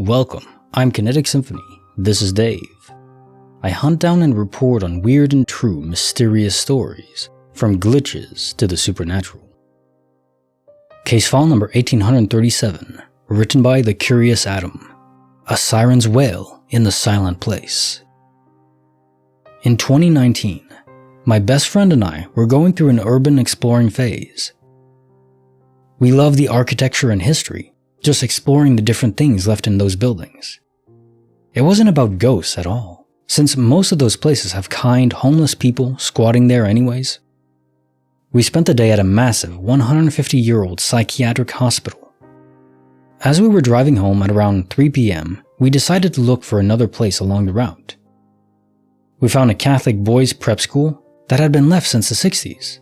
Welcome, I'm Kinetic Symphony. This is Dave. I hunt down and report on weird and true mysterious stories, from glitches to the supernatural. Case file number 1837, written by TheCuriousAtom. A Siren's Wail in the Silent Place. In 2019, my best friend and I were going through an urban exploring phase. We love the architecture and history, just exploring the different things left in those buildings. It wasn't about ghosts at all, since most of those places have kind, homeless people squatting there anyways. We spent the day at a massive 150-year-old psychiatric hospital. As we were driving home at around 3 p.m., we decided to look for another place along the route. We found a Catholic boys' prep school that had been left since the 60s.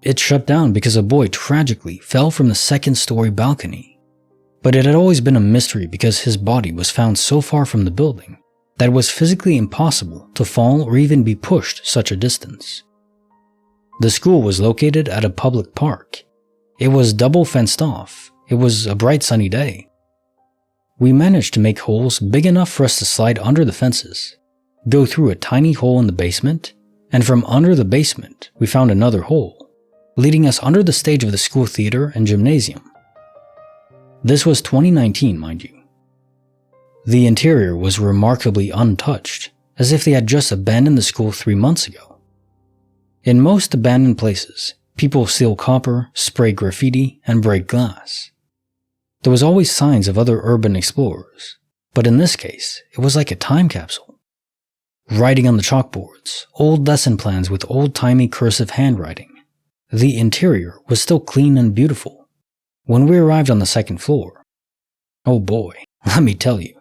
It shut down because a boy tragically fell from the second-story balcony. But it had always been a mystery because his body was found so far from the building that it was physically impossible to fall or even be pushed such a distance. The school was located at a public park. It was double fenced off. It was a bright sunny day. We managed to make holes big enough for us to slide under the fences, go through a tiny hole in the basement, and from under the basement we found another hole, leading us under the stage of the school theater and gymnasium. This was 2019, mind you. The interior was remarkably untouched, as if they had just abandoned the school 3 months ago. In most abandoned places, people steal copper, spray graffiti, and break glass. There was always signs of other urban explorers, but in this case, it was like a time capsule. Writing on the chalkboards, old lesson plans with old-timey cursive handwriting. The interior was still clean and beautiful. When we arrived on the second floor, oh boy, let me tell you,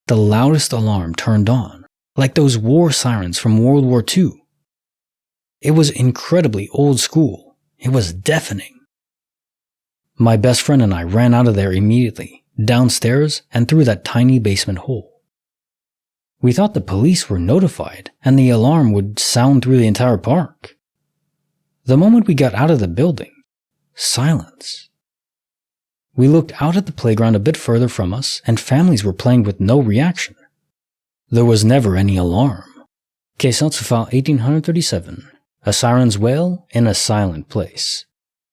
the loudest alarm turned on, like those war sirens from World War II. It was incredibly old school. It was deafening. My best friend and I ran out of there immediately, downstairs and through that tiny basement hole. We thought the police were notified and the alarm would sound through the entire park. The moment we got out of the building, silence. We looked out at the playground a bit further from us, and families were playing with no reaction. There was never any alarm. Case file 1837, A Siren's Wail in a Silent Place.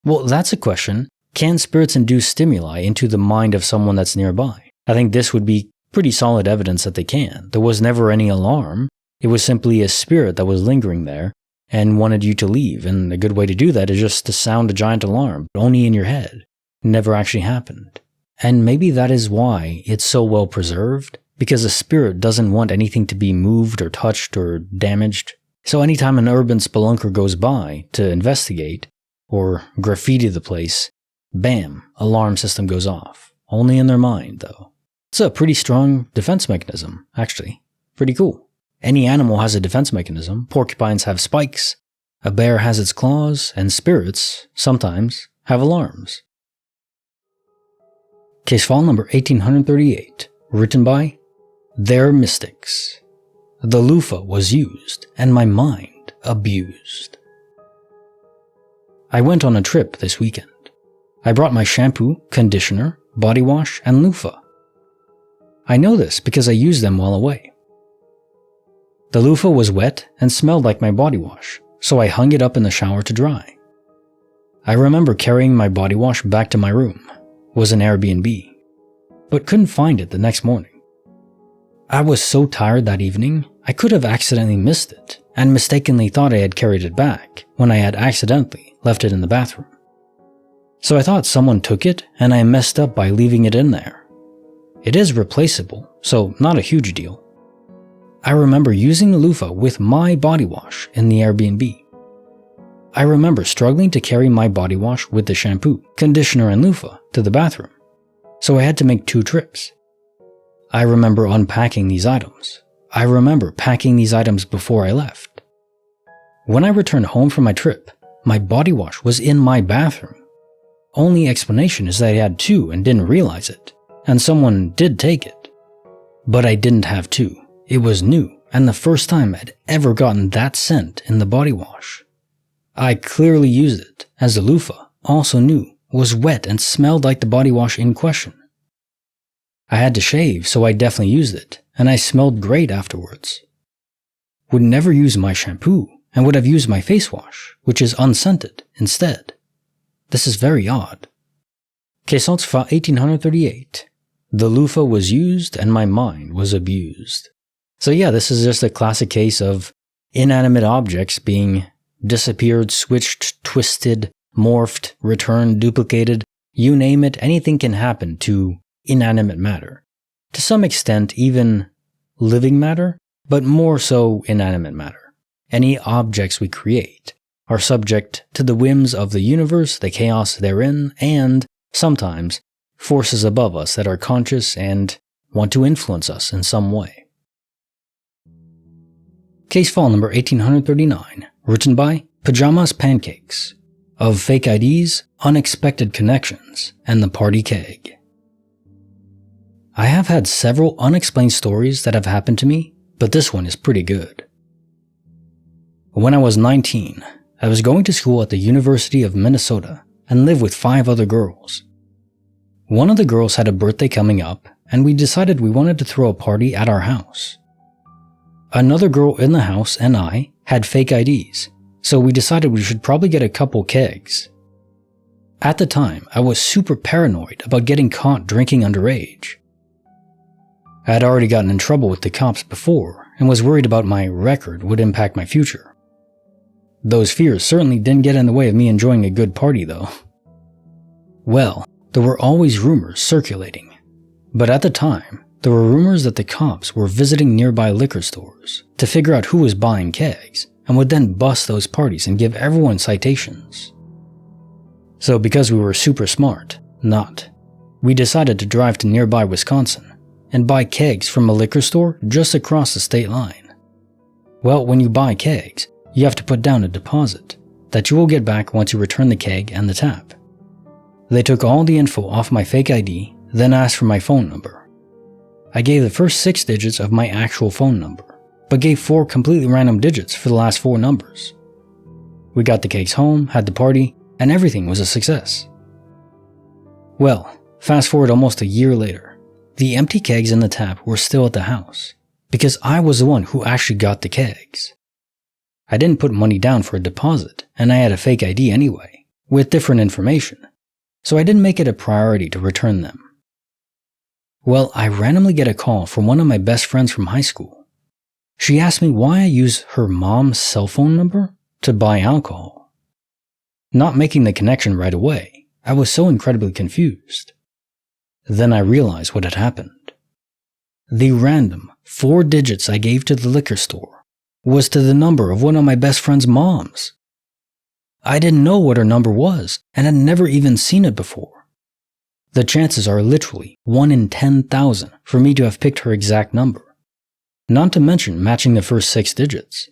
Well, that's a question. Can spirits induce stimuli into the mind of someone that's nearby? I think this would be pretty solid evidence that they can. There was never any alarm. It was simply a spirit that was lingering there and wanted you to leave, and a good way to do that is just to sound a giant alarm, but only in your head. Never actually happened. And maybe that is why it's so well preserved, because a spirit doesn't want anything to be moved or touched or damaged. So anytime an urban spelunker goes by to investigate or graffiti the place, bam, alarm system goes off. Only in their mind, though. It's a pretty strong defense mechanism, actually. Pretty cool. Any animal has a defense mechanism. Porcupines have spikes, a bear has its claws, and spirits, sometimes, have alarms. Case file number 1838, written by theremystics. The loofah was used, and my mind abused. I went on a trip this weekend. I brought my shampoo, conditioner, body wash, and loofah. I know this because I used them while away. The loofah was wet and smelled like my body wash, so I hung it up in the shower to dry. I remember carrying my body wash back to my room. Was an Airbnb, but couldn't find it the next morning. I was so tired that evening, I could have accidentally missed it and mistakenly thought I had carried it back when I had accidentally left it in the bathroom. So I thought someone took it and I messed up by leaving it in there. It is replaceable, so not a huge deal. I remember using the loofah with my body wash in the Airbnb. I remember struggling to carry my body wash with the shampoo, conditioner, and loofah to the bathroom, so I had to make 2 trips. I remember unpacking these items. I remember packing these items before I left. When I returned home from my trip, my body wash was in my bathroom. Only explanation is that I had 2 and didn't realize it, and someone did take it. But I didn't have 2. It was new, and the first time I'd ever gotten that scent in the body wash. I clearly used it, as the loofah, also new, was wet and smelled like the body wash in question. I had to shave, so I definitely used it, and I smelled great afterwards. Would never use my shampoo, and would have used my face wash, which is unscented, instead. This is very odd. Caissance fa 1838. The loofah was used, and my mind was abused. So yeah, this is just a classic case of inanimate objects being disappeared, switched, twisted, morphed, returned, duplicated. You name it, anything can happen to inanimate matter. To some extent, even living matter, but more so inanimate matter. Any objects we create are subject to the whims of the universe, the chaos therein, and, sometimes, forces above us that are conscious and want to influence us in some way. Case file number 1839, written by Pajamaspancakes, of Fake IDs, Unexpected Connections, and the Party Keg. I have had several unexplained stories that have happened to me, but this one is pretty good. When I was 19, I was going to school at the University of Minnesota and lived with 5 other girls. One of the girls had a birthday coming up, and we decided we wanted to throw a party at our house. Another girl in the house and I had fake IDs, so we decided we should probably get a couple kegs. At the time, I was super paranoid about getting caught drinking underage. I had already gotten in trouble with the cops before and was worried about my record would impact my future. Those fears certainly didn't get in the way of me enjoying a good party though. Well, there were always rumors circulating, but at the time, there were rumors that the cops were visiting nearby liquor stores to figure out who was buying kegs and would then bust those parties and give everyone citations. So because we were super smart, we decided to drive to nearby Wisconsin and buy kegs from a liquor store just across the state line. Well, when you buy kegs, you have to put down a deposit that you will get back once you return the keg and the tap. They took all the info off my fake ID, then asked for my phone number. I gave the first 6 digits of my actual phone number, but gave 4 completely random digits for the last 4 numbers. We got the kegs home, had the party, and everything was a success. Well, fast forward almost a year later. The empty kegs and the tap were still at the house, because I was the one who actually got the kegs. I didn't put money down for a deposit, and I had a fake ID anyway, with different information, so I didn't make it a priority to return them. Well, I randomly get a call from one of my best friends from high school. She asked me why I use her mom's cell phone number to buy alcohol. Not making the connection right away, I was so incredibly confused. Then I realized what had happened. The random 4 digits I gave to the liquor store was to the number of one of my best friend's moms. I didn't know what her number was and had never even seen it before. The chances are literally 1 in 10,000 for me to have picked her exact number, not to mention matching the first 6 digits.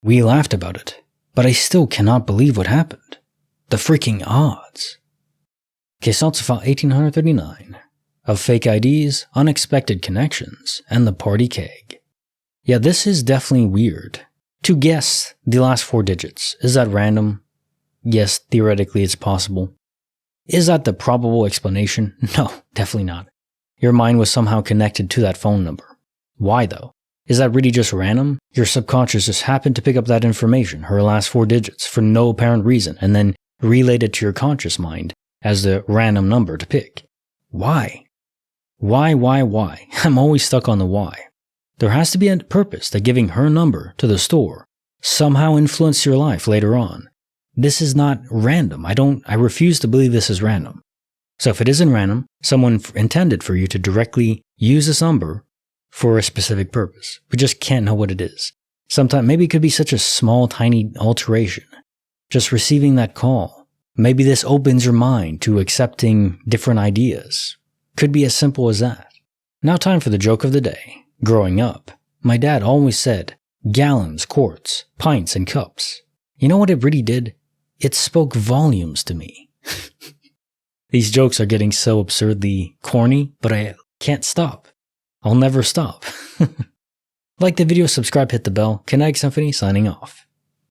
We laughed about it, but I still cannot believe what happened. The freaking odds. Caissance fa 1839, of Fake IDs, Unexpected Connections, and the Party Keg. Yeah, this is definitely weird. To guess the last 4 digits, is that random? Yes, theoretically it's possible. Is that the probable explanation? No, definitely not. Your mind was somehow connected to that phone number. Why though? Is that really just random? Your subconscious just happened to pick up that information, her last 4 digits, for no apparent reason, and then relayed it to your conscious mind as the random number to pick. Why? Why? I'm always stuck on the why. There has to be a purpose that giving her number to the store somehow influenced your life later on. This is not random. I refuse to believe this is random. So if it isn't random, someone intended for you to directly use this number for a specific purpose. We just can't know what it is. Sometimes maybe it could be such a small, tiny alteration. Just receiving that call. Maybe this opens your mind to accepting different ideas. Could be as simple as that. Now time for the joke of the day. Growing up, my dad always said, gallons, quarts, pints, and cups. You know what it really did? It spoke volumes to me. These jokes are getting so absurdly corny, but I can't stop. I'll never stop. Like the video, subscribe, hit the bell. Kinetic Symphony signing off.